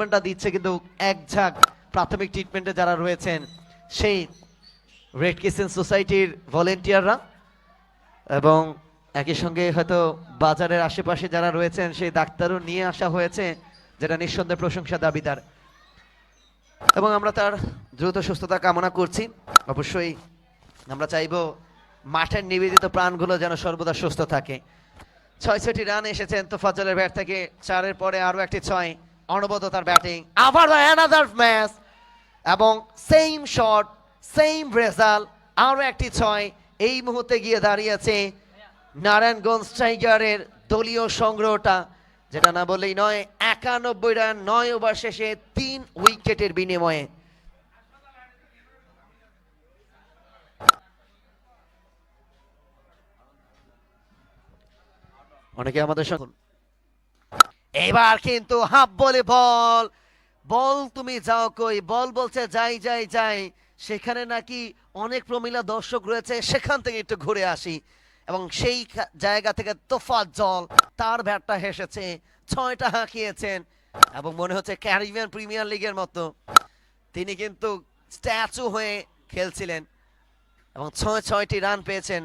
ট্রিটমেন্টটা দিচ্ছে, কিন্তু এক ঝাঁক প্রাথমিক ট্রিটমেন্টে যারা রয়েছেন সেই রেড ক্রিসেন্ট সোসাইটির ভলেন্টিয়াররা, এবং একই সঙ্গে হয়তো বাজারের আশেপাশে যারা রয়েছেন সেই ডাক্তারও নিয়ে আসা হয়েছে, যেটা নিঃসন্দেহে প্রশংসা দাবিদার, এবং আমরা তার দ্রুত সুস্থতা কামনা করছি। অবশ্যই আমরা চাইবো মাঠের নিবেদিত প্রাণগুলো যেন সর্বদা সুস্থ থাকে। ৬-৬টি রান এসেছেন তোফাজ্জলের ব্যাট থেকে, 4-এর পরে আরো একটি 6, অনবদ্য তার ব্যাটিং, আবার অ্যানাদার ম্যাচ এবং সেম শট সেম রেজাল্ট, আরো একটি 6। এই মুহূর্তে গিয়ে দাঁড়িয়েছে নারায়ণগঞ্জ টাইগারের দলীয় সংগ্রহটা, যেটা না বললেই নয়, 91 রান 9 ওভার শেষে 3 উইকেটের বিনিময়ে। অনেকে আমাদের সঙ্গে এবার কিন্তু হাফ বলে বল, বল তুমি যাও কই, বল বলছে যাই যাই যাই, সেখানে নাকি অনেক প্রমিলা দর্শক রয়েছে, সেখান থেকে একটু ঘুরে আসি, এবং সেই জায়গা থেকে তোফাজ্জল তার ব্যাটটা হেসেছে, 6টা হাঁকিয়েছেন, এবং মনে হচ্ছে ক্যারিবিয়ান প্রিমিয়ার লিগের মতো তিনি কিন্তু স্ট্যাচু হয়ে খেলছিলেন, এবং 6টি রান পেয়েছেন।